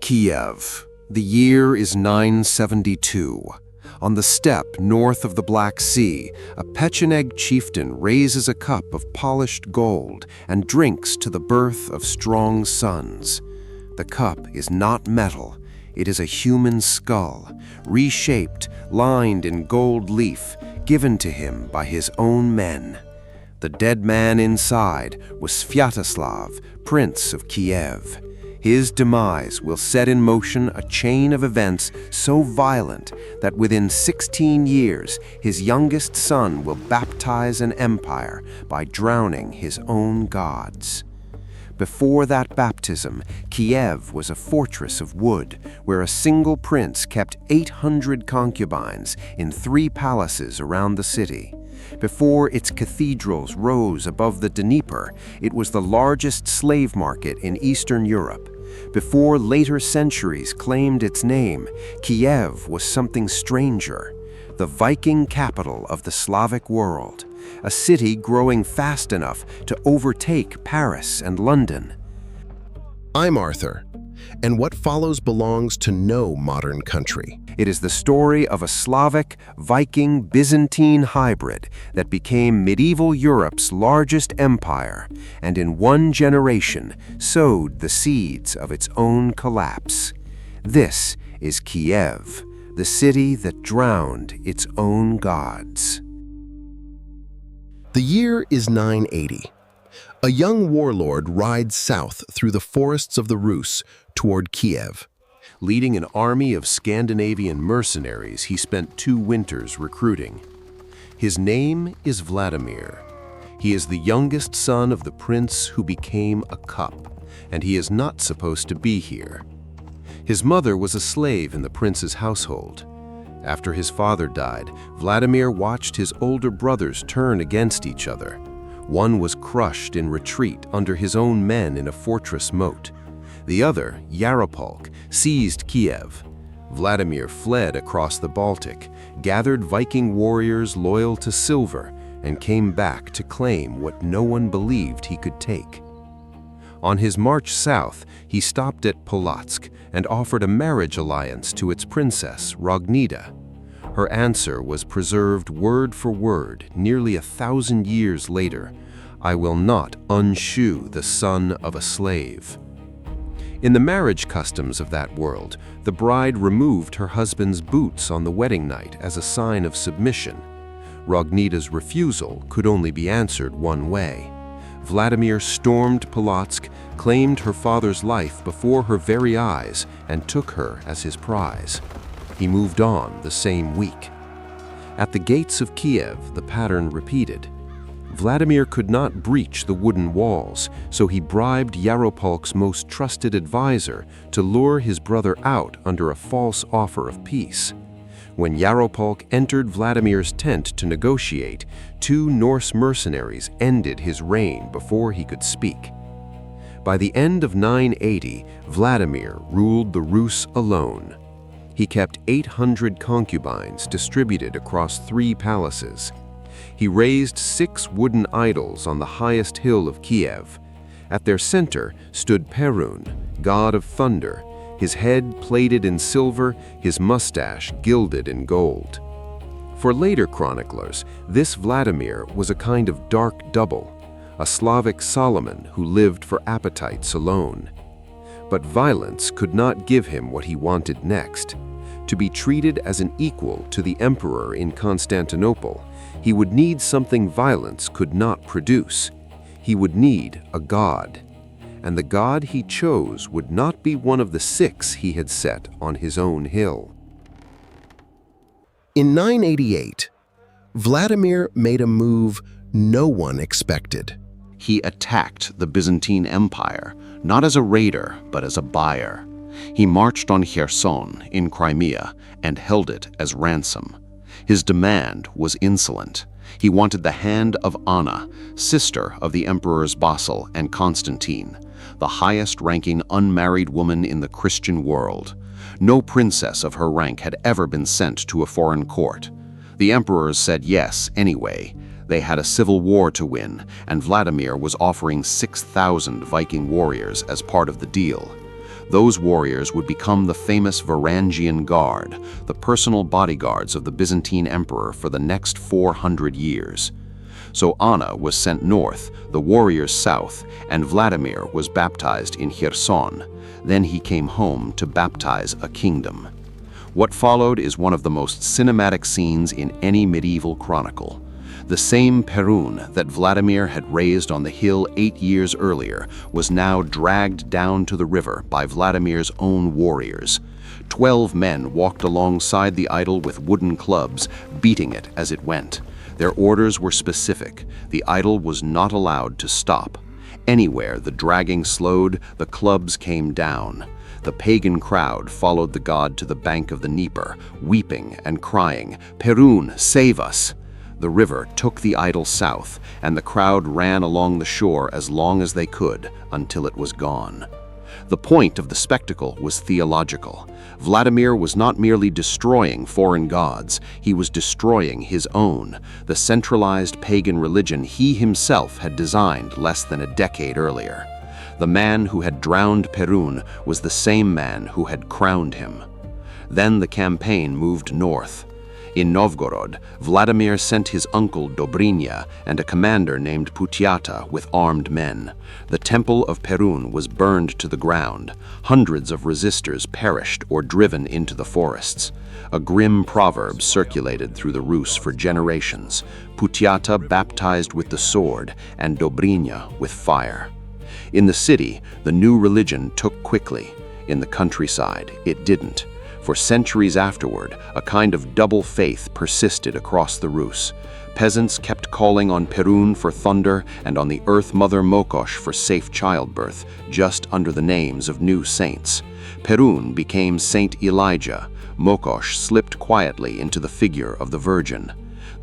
Kiev. The year is 972. On the steppe north of the Black Sea, a Pecheneg chieftain raises a cup of polished gold and drinks to the birth of strong sons. The cup is not metal. It is a human skull, reshaped, lined in gold leaf, given to him by his own men. The dead man inside was Sviatoslav, Prince of Kiev. His demise will set in motion a chain of events so violent that within 16 years, his youngest son will baptize an empire by drowning his own gods. Before that baptism, Kiev was a fortress of wood where a single prince kept 800 concubines in 3 palaces around the city. Before its cathedrals rose above the Dnieper, it was the largest slave market in Eastern Europe. Before later centuries claimed its name, Kiev was something stranger, the Viking capital of the Slavic world, a city growing fast enough to overtake Paris and London. I'm Arthur, and what follows belongs to no modern country. It is the story of a Slavic-Viking-Byzantine hybrid that became medieval Europe's largest empire, and in one generation sowed the seeds of its own collapse. This is Kiev, the city that drowned its own gods. The year is 980. A young warlord rides south through the forests of the Rus toward Kiev. Leading an army of Scandinavian mercenaries, he spent 2 winters recruiting. His name is Vladimir. He is the youngest son of the prince who became a cup, and he is not supposed to be here. His mother was a slave in the prince's household. After his father died, Vladimir watched his older brothers turn against each other. One was crushed in retreat under his own men in a fortress moat. The other, Yaropolk, seized Kiev. Vladimir fled across the Baltic, gathered Viking warriors loyal to silver, and came back to claim what no one believed he could take. On his march south, he stopped at Polotsk and offered a marriage alliance to its princess, Rognida. Her answer was preserved word for word nearly 1,000 years later: "I will not unshoe the son of a slave." In the marriage customs of that world, the bride removed her husband's boots on the wedding night as a sign of submission. Rognida's refusal could only be answered one way. Vladimir stormed Polotsk, claimed her father's life before her very eyes, and took her as his prize. He moved on the same week. At the gates of Kiev, the pattern repeated. Vladimir could not breach the wooden walls, so he bribed Yaropolk's most trusted advisor to lure his brother out under a false offer of peace. When Yaropolk entered Vladimir's tent to negotiate, 2 Norse mercenaries ended his reign before he could speak. By the end of 980, Vladimir ruled the Rus alone. He kept 800 concubines distributed across 3 palaces. He raised 6 wooden idols on the highest hill of Kiev. At their center stood Perun, god of thunder, his head plated in silver, his mustache gilded in gold. For later chroniclers, this Vladimir was a kind of dark double, a Slavic Solomon who lived for appetites alone. But violence could not give him what he wanted next. To be treated as an equal to the emperor in Constantinople, he would need something violence could not produce. He would need a god. And the god he chose would not be one of the 6 he had set on his own hill. In 988, Vladimir made a move no one expected. He attacked the Byzantine Empire, not as a raider, but as a buyer. He marched on Kherson in Crimea and held it as ransom. His demand was insolent. He wanted the hand of Anna, sister of the emperor's vassal and Constantine, the highest-ranking unmarried woman in the Christian world. No princess of her rank had ever been sent to a foreign court. The emperors said yes anyway. They had a civil war to win, and Vladimir was offering 6,000 Viking warriors as part of the deal. Those warriors would become the famous Varangian Guard, the personal bodyguards of the Byzantine emperor for the next 400 years. So Anna was sent north, the warriors south, and Vladimir was baptized in Kherson. Then he came home to baptize a kingdom. What followed is one of the most cinematic scenes in any medieval chronicle. The same Perun that Vladimir had raised on the hill 8 years earlier was now dragged down to the river by Vladimir's own warriors. 12 men walked alongside the idol with wooden clubs, beating it as it went. Their orders were specific. The idol was not allowed to stop. Anywhere the dragging slowed, the clubs came down. The pagan crowd followed the god to the bank of the Dnieper, weeping and crying, "Perun, save us!" The river took the idol south, and the crowd ran along the shore as long as they could, until it was gone. The point of the spectacle was theological. Vladimir was not merely destroying foreign gods, he was destroying his own, the centralized pagan religion he himself had designed less than a decade earlier. The man who had drowned Perun was the same man who had crowned him. Then the campaign moved north. In Novgorod, Vladimir sent his uncle Dobrynya and a commander named Putyata with armed men. The temple of Perun was burned to the ground. Hundreds of resistors perished or driven into the forests. A grim proverb circulated through the Rus for generations. Putyata baptized with the sword and Dobrynya with fire. In the city, the new religion took quickly. In the countryside, it didn't. For centuries afterward, a kind of double faith persisted across the Rus. Peasants kept calling on Perun for thunder and on the Earth Mother Mokosh for safe childbirth, just under the names of new saints. Perun became Saint Elijah. Mokosh slipped quietly into the figure of the Virgin.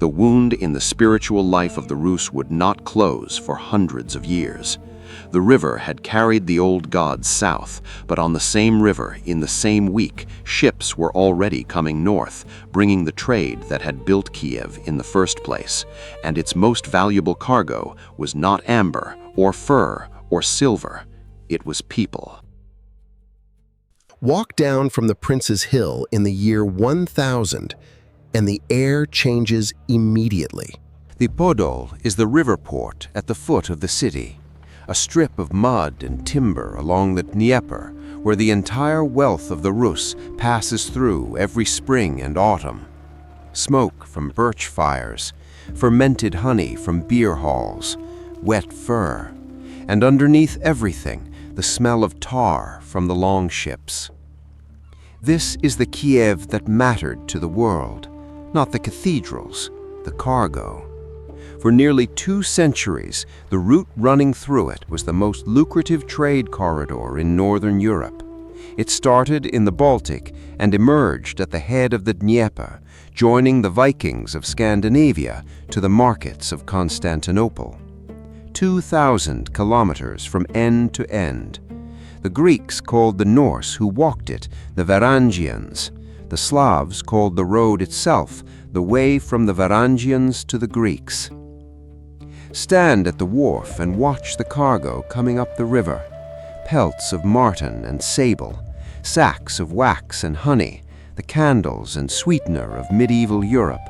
The wound in the spiritual life of the Rus would not close for hundreds of years. The river had carried the old gods south, but on the same river, in the same week, ships were already coming north, bringing the trade that had built Kiev in the first place, and its most valuable cargo was not amber, or fur, or silver. It was people. Walk down from the Prince's Hill in the year 1000, and the air changes immediately. The Podol is the river port at the foot of the city, a strip of mud and timber along the Dnieper, where the entire wealth of the Rus passes through every spring and autumn. Smoke from birch fires, fermented honey from beer halls, wet fur, and underneath everything, the smell of tar from the longships. This is the Kiev that mattered to the world, not the cathedrals, the cargo. For nearly 2 centuries, the route running through it was the most lucrative trade corridor in northern Europe. It started in the Baltic and emerged at the head of the Dnieper, joining the Vikings of Scandinavia to the markets of Constantinople. 2,000 kilometers from end to end. The Greeks called the Norse who walked it the Varangians. The Slavs called the road itself the way from the Varangians to the Greeks. Stand at the wharf and watch the cargo coming up the river. Pelts of marten and sable, sacks of wax and honey, the candles and sweetener of medieval Europe.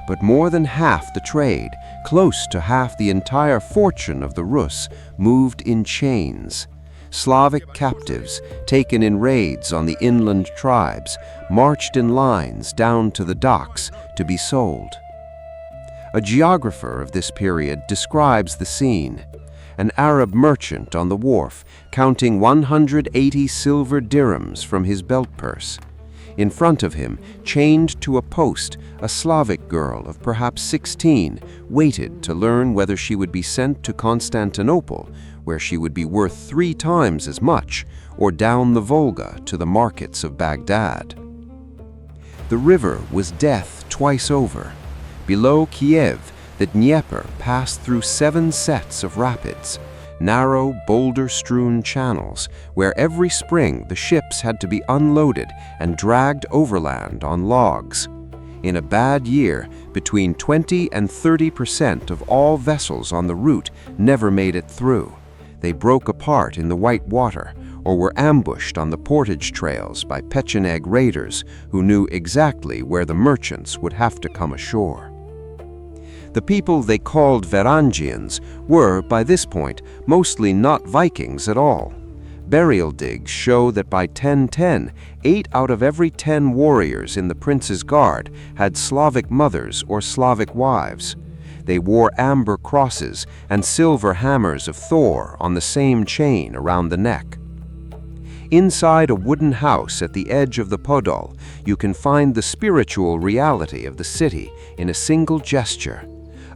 But more than half the trade, close to half the entire fortune of the Rus, moved in chains. Slavic captives, taken in raids on the inland tribes, marched in lines down to the docks to be sold. A geographer of this period describes the scene. An Arab merchant on the wharf counting 180 silver dirhams from his belt purse. In front of him, chained to a post, a Slavic girl of perhaps 16 waited to learn whether she would be sent to Constantinople, where she would be worth 3 times as much, or down the Volga to the markets of Baghdad. The river was death twice over. Below Kiev, the Dnieper passed through 7 sets of rapids, narrow, boulder-strewn channels where every spring the ships had to be unloaded and dragged overland on logs. In a bad year, between 20% and 30% of all vessels on the route never made it through. They broke apart in the white water or were ambushed on the portage trails by Pecheneg raiders who knew exactly where the merchants would have to come ashore. The people they called Varangians were, by this point, mostly not Vikings at all. Burial digs show that by 1010, 8 out of every 10 warriors in the prince's guard had Slavic mothers or Slavic wives. They wore amber crosses and silver hammers of Thor on the same chain around the neck. Inside a wooden house at the edge of the Podol, you can find the spiritual reality of the city in a single gesture.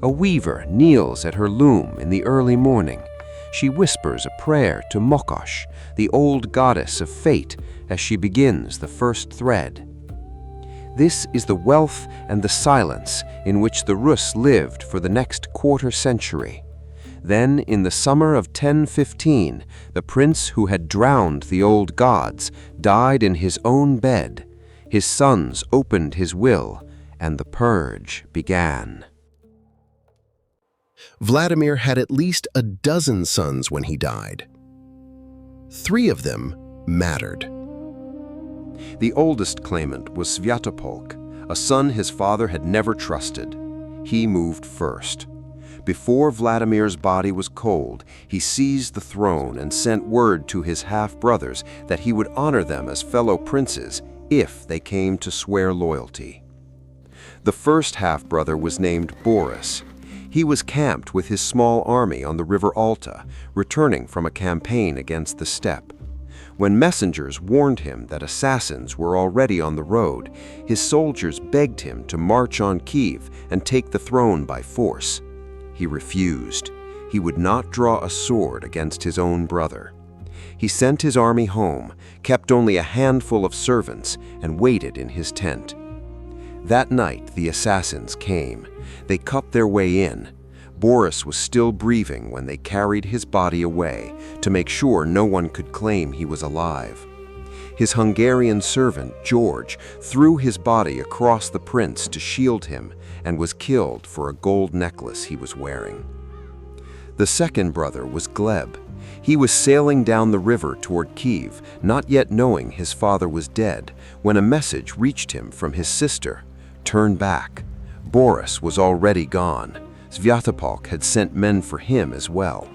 A weaver kneels at her loom in the early morning. She whispers a prayer to Mokosh, the old goddess of fate, as she begins the first thread. This is the wealth and the silence in which the Rus lived for the next quarter century. Then, in the summer of 1015, the prince who had drowned the old gods died in his own bed. His sons opened his will, and the purge began. Vladimir had at least a dozen sons when he died. 3 of them mattered. The oldest claimant was Svyatopolk, a son his father had never trusted. He moved first. Before Vladimir's body was cold, he seized the throne and sent word to his half-brothers that he would honor them as fellow princes if they came to swear loyalty. The first half-brother was named Boris. He was camped with his small army on the river Alta, returning from a campaign against the steppe. When messengers warned him that assassins were already on the road, his soldiers begged him to march on Kyiv and take the throne by force. He refused. He would not draw a sword against his own brother. He sent his army home, kept only a handful of servants, and waited in his tent. That night the assassins came. They cut their way in. Boris was still breathing when they carried his body away to make sure no one could claim he was alive. His Hungarian servant, George, threw his body across the prince to shield him and was killed for a gold necklace he was wearing. The second brother was Gleb. He was sailing down the river toward Kyiv, not yet knowing his father was dead, when a message reached him from his sister: "Turn back." Boris was already gone. Svyatopolk had sent men for him as well.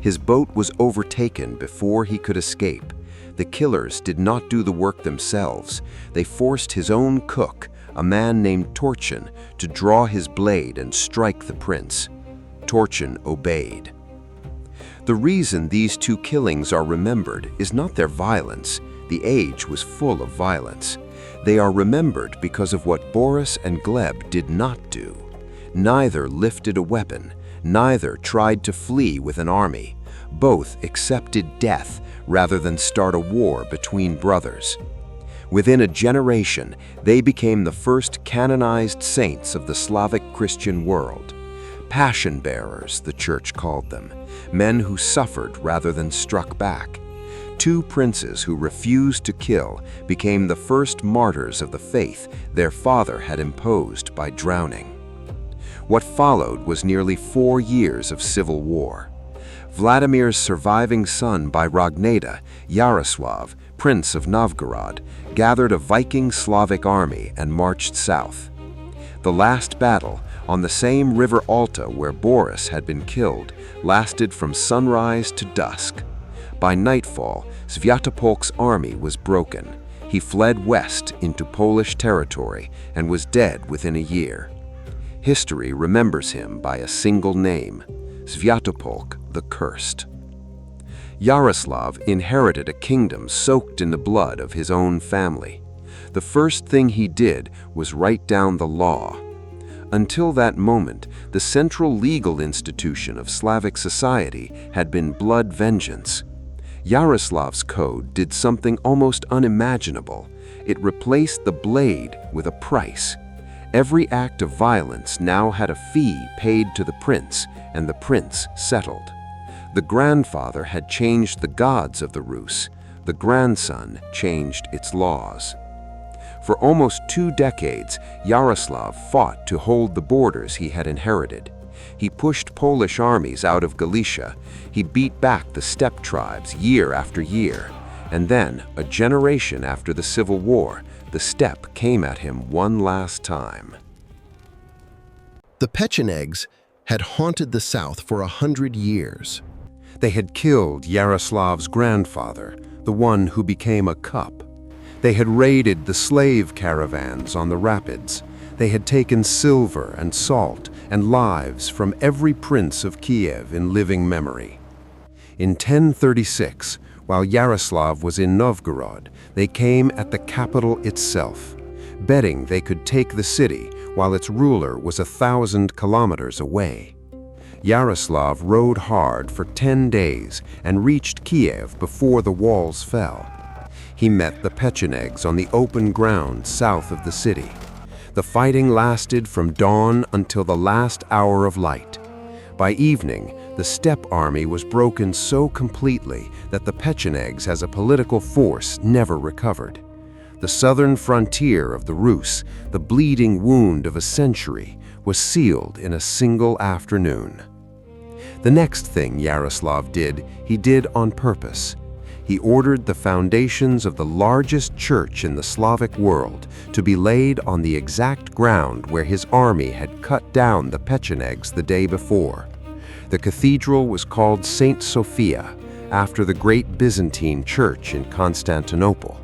His boat was overtaken before he could escape. The killers did not do the work themselves. They forced his own cook, a man named Torchin, to draw his blade and strike the prince. Torchin obeyed. The reason these 2 killings are remembered is not their violence. The age was full of violence. They are remembered because of what Boris and Gleb did not do. Neither lifted a weapon, neither tried to flee with an army. Both accepted death rather than start a war between brothers. Within a generation, they became the first canonized saints of the Slavic Christian world. Passion bearers, the Church called them, men who suffered rather than struck back. 2 princes who refused to kill became the first martyrs of the faith their father had imposed by drowning. What followed was nearly 4 years of civil war. Vladimir's surviving son by Rogneda, Yaroslav, Prince of Novgorod, gathered a Viking Slavic army and marched south. The last battle, on the same river Alta where Boris had been killed, lasted from sunrise to dusk. By nightfall, Svyatopolk's army was broken. He fled west into Polish territory and was dead within a year. History remembers him by a single name: Svyatopolk the Cursed. Yaroslav inherited a kingdom soaked in the blood of his own family. The first thing he did was write down the law. Until that moment, the central legal institution of Slavic society had been blood vengeance. Yaroslav's code did something almost unimaginable. It replaced the blade with a price. Every act of violence now had a fee paid to the prince, and the prince settled. The grandfather had changed the gods of the Rus. The grandson changed its laws. For almost 2 decades, Yaroslav fought to hold the borders he had inherited. He pushed Polish armies out of Galicia. He beat back the steppe tribes year after year. And then, a generation after the Civil War, the steppe came at him one last time. The Pechenegs had haunted the south for 100 years. They had killed Yaroslav's grandfather, the one who became a cup. They had raided the slave caravans on the rapids. They had taken silver and salt and lives from every prince of Kiev in living memory. In 1036, while Yaroslav was in Novgorod, they came at the capital itself, betting they could take the city while its ruler was 1,000 kilometers away. Yaroslav rode hard for 10 days and reached Kiev before the walls fell. He met the Pechenegs on the open ground south of the city. The fighting lasted from dawn until the last hour of light. By evening, the steppe army was broken so completely that the Pechenegs as a political force never recovered. The southern frontier of the Rus, the bleeding wound of a century, was sealed in a single afternoon. The next thing Yaroslav did, he did on purpose. He ordered the foundations of the largest church in the Slavic world to be laid on the exact ground where his army had cut down the Pechenegs the day before. The cathedral was called Saint Sophia, after the great Byzantine church in Constantinople.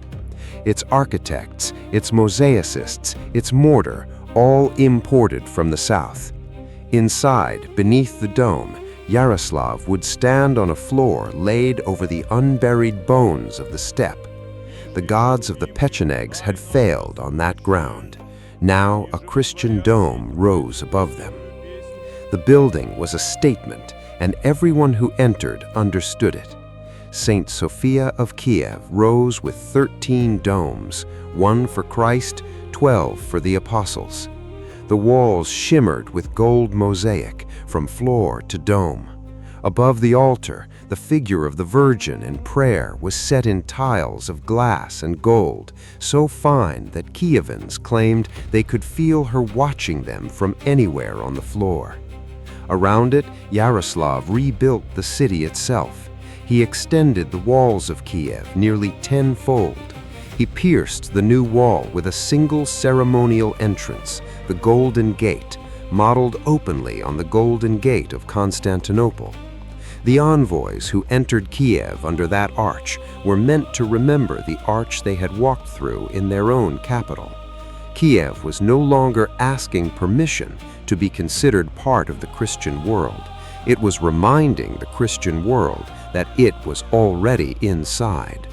Its architects, its mosaicists, its mortar, all imported from the south. Inside, beneath the dome, Yaroslav would stand on a floor laid over the unburied bones of the steppe. The gods of the Pechenegs had failed on that ground. Now a Christian dome rose above them. The building was a statement, and everyone who entered understood it. Saint Sophia of Kiev rose with 13 domes, 1 for Christ, 12 for the apostles. The walls shimmered with gold mosaic from floor to dome. Above the altar, the figure of the Virgin in prayer was set in tiles of glass and gold, so fine that Kievans claimed they could feel her watching them from anywhere on the floor. Around it, Yaroslav rebuilt the city itself. He extended the walls of Kiev nearly tenfold. He pierced the new wall with a single ceremonial entrance, the Golden Gate, modeled openly on the Golden Gate of Constantinople. The envoys who entered Kiev under that arch were meant to remember the arch they had walked through in their own capital. Kiev was no longer asking permission to be considered part of the Christian world. It was reminding the Christian world that it was already inside.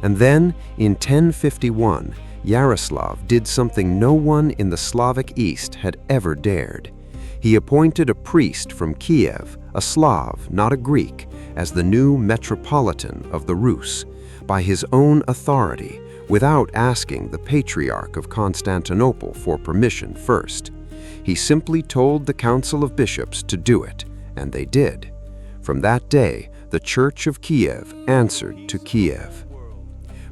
And then, in 1051, Yaroslav did something no one in the Slavic East had ever dared. He appointed a priest from Kiev, a Slav, not a Greek, as the new metropolitan of the Rus, by his own authority, without asking the Patriarch of Constantinople for permission first. He simply told the Council of Bishops to do it, and they did. From that day, the Church of Kiev answered to Kiev.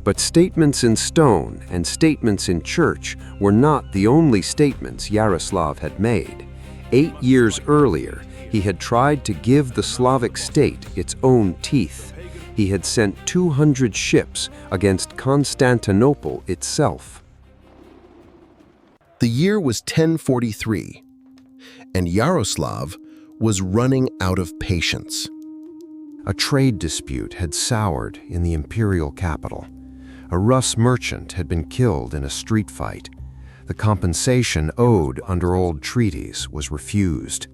But statements in stone and statements in church were not the only statements Yaroslav had made. 8 years earlier, he had tried to give the Slavic state its own teeth. He had sent 200 ships against Constantinople itself. The year was 1043, and Yaroslav was running out of patience. A trade dispute had soured in the imperial capital. A Rus merchant had been killed in a street fight. The compensation owed under old treaties was refused.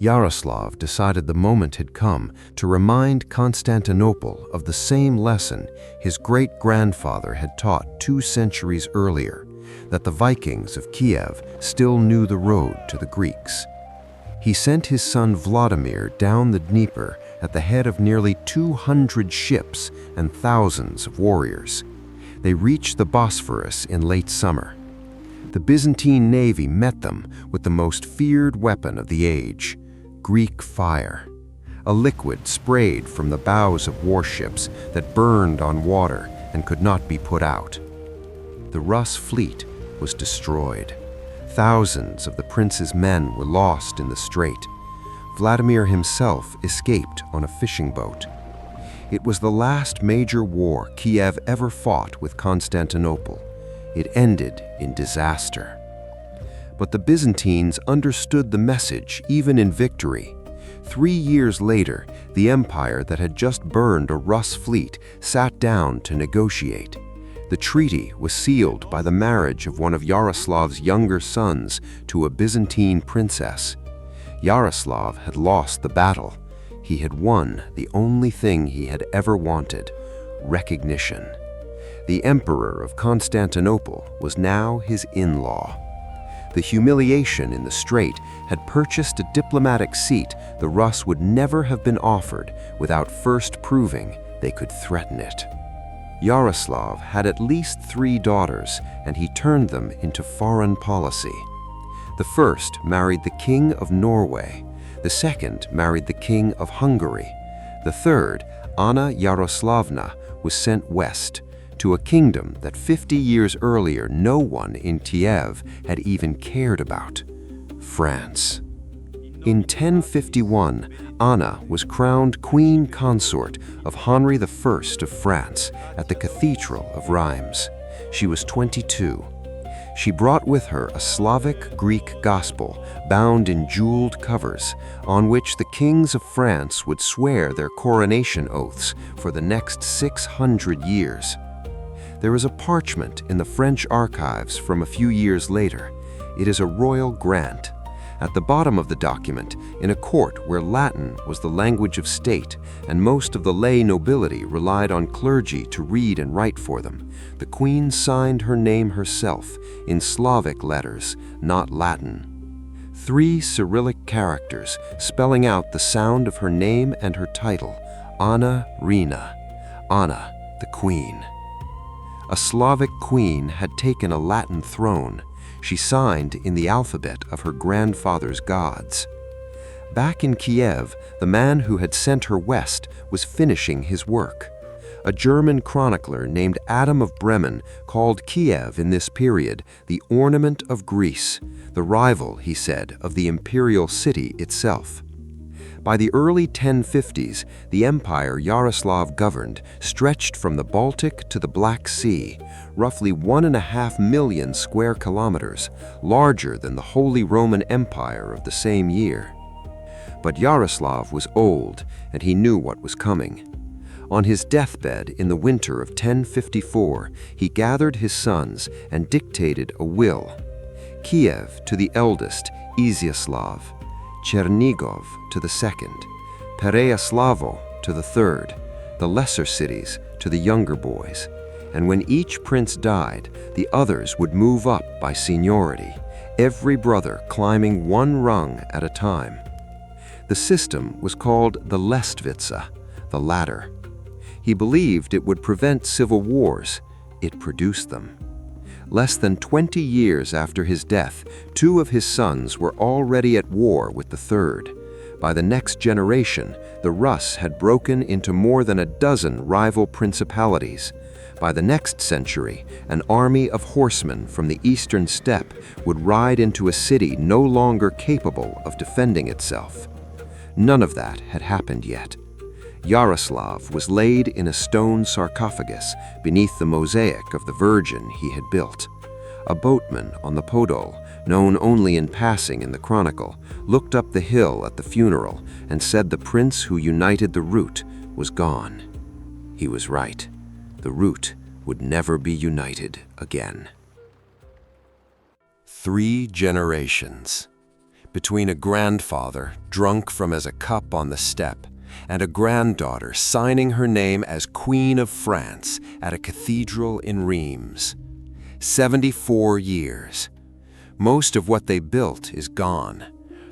Yaroslav decided the moment had come to remind Constantinople of the same lesson his great-grandfather had taught 2 centuries earlier, that the Vikings of Kiev still knew the road to the Greeks. He sent his son Vladimir down the Dnieper at the head of nearly 200 ships and thousands of warriors. They reached the Bosphorus in late summer. The Byzantine navy met them with the most feared weapon of the age, Greek fire, a liquid sprayed from the bows of warships that burned on water and could not be put out. The Rus fleet was destroyed. Thousands of the prince's men were lost in the strait. Vladimir himself escaped on a fishing boat. It was the last major war Kiev ever fought with Constantinople. It ended in disaster. But the Byzantines understood the message even in victory. 3 years later, the empire that had just burned a Rus fleet sat down to negotiate. The treaty was sealed by the marriage of one of Yaroslav's younger sons to a Byzantine princess. Yaroslav had lost the battle. He had won the only thing he had ever wanted: recognition. The emperor of Constantinople was now his in-law. The humiliation in the strait had purchased a diplomatic seat the Rus would never have been offered without first proving they could threaten it. Yaroslav had at least 3 daughters, and he turned them into foreign policy. The first married the king of Norway. The second married the king of Hungary. The third, Anna Yaroslavna, was sent west, to a kingdom that 50 years earlier no one in Kiev had even cared about: France. In 1051, Anna was crowned queen consort of Henry I of France at the Cathedral of Reims. She was 22. She brought with her a Slavic-Greek gospel bound in jeweled covers, on which the kings of France would swear their coronation oaths for the next 600 years. There is a parchment in the French archives from a few years later. It is a royal grant. At the bottom of the document, in a court where Latin was the language of state and most of the lay nobility relied on clergy to read and write for them, the queen signed her name herself in Slavic letters, not Latin. 3 Cyrillic characters spelling out the sound of her name and her title: Anna Rina, Anna the Queen. A Slavic queen had taken a Latin throne. She signed in the alphabet of her grandfather's gods. Back in Kiev, the man who had sent her west was finishing his work. A German chronicler named Adam of Bremen called Kiev in this period the ornament of Greece, the rival, he said, of the imperial city itself. By the early 1050s, the empire Yaroslav governed stretched from the Baltic to the Black Sea, roughly 1.5 million square kilometers, larger than the Holy Roman Empire of the same year. But Yaroslav was old, and he knew what was coming. On his deathbed in the winter of 1054, he gathered his sons and dictated a will: Kiev to the eldest, Izyaslav; Chernigov to the second; Pereyaslavo to the third; the lesser cities to the younger boys. And when each prince died, the others would move up by seniority, every brother climbing one rung at a time. The system was called the Lestvitsa, the ladder. He believed it would prevent civil wars. It produced them. Less than 20 years after his death, 2 of his sons were already at war with the third. By the next generation, the Rus had broken into more than a dozen rival principalities. By the next century, an army of horsemen from the eastern steppe would ride into a city no longer capable of defending itself. None of that had happened yet. Yaroslav was laid in a stone sarcophagus beneath the mosaic of the Virgin he had built. A boatman on the Podol, known only in passing in the chronicle, looked up the hill at the funeral and said the prince who united the route was gone. He was right. The route would never be united again. 3 generations. Between a grandfather, drunk from as a cup on the steppe, and a granddaughter signing her name as Queen of France at a cathedral in Reims. 74 years. Most of what they built is gone.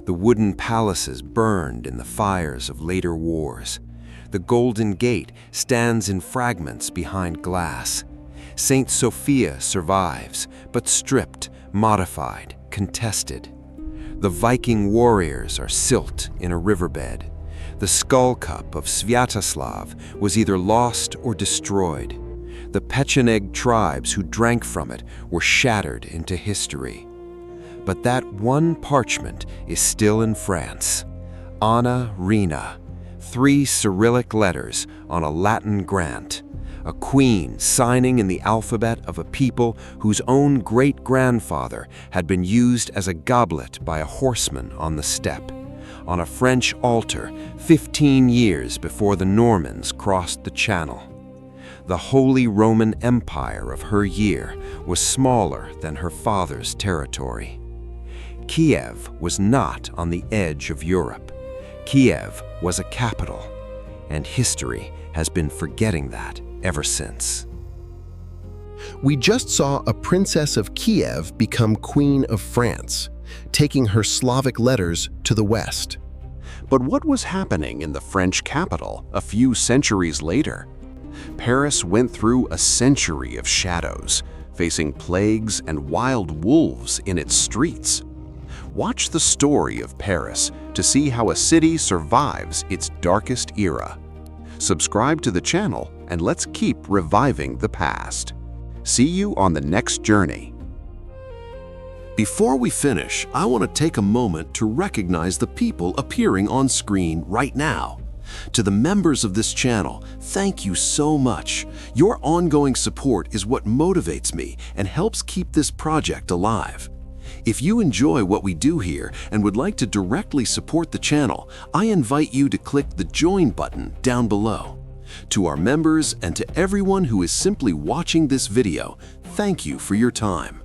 The wooden palaces burned in the fires of later wars. The Golden Gate stands in fragments behind glass. Saint Sophia survives, but stripped, modified, contested. The Viking warriors are silt in a riverbed. The skull cup of Sviatoslav was either lost or destroyed. The Pecheneg tribes who drank from it were shattered into history. But that one parchment is still in France. Anna Rena, 3 Cyrillic letters on a Latin grant. A queen signing in the alphabet of a people whose own great-grandfather had been used as a goblet by a horseman on the steppe, on a French altar 15 years before the Normans crossed the Channel. The Holy Roman Empire of her year was smaller than her father's territory. Kiev was not on the edge of Europe. Kiev was a capital, and history has been forgetting that ever since. We just saw a princess of Kiev become Queen of France, taking her Slavic letters to the west. But what was happening in the French capital a few centuries later? Paris went through a century of shadows, facing plagues and wild wolves in its streets. Watch the story of Paris to see how a city survives its darkest era. Subscribe to the channel and let's keep reviving the past. See you on the next journey. Before we finish, I want to take a moment to recognize the people appearing on screen right now. To the members of this channel, thank you so much. Your ongoing support is what motivates me and helps keep this project alive. If you enjoy what we do here and would like to directly support the channel, I invite you to click the Join button down below. To our members and to everyone who is simply watching this video, thank you for your time.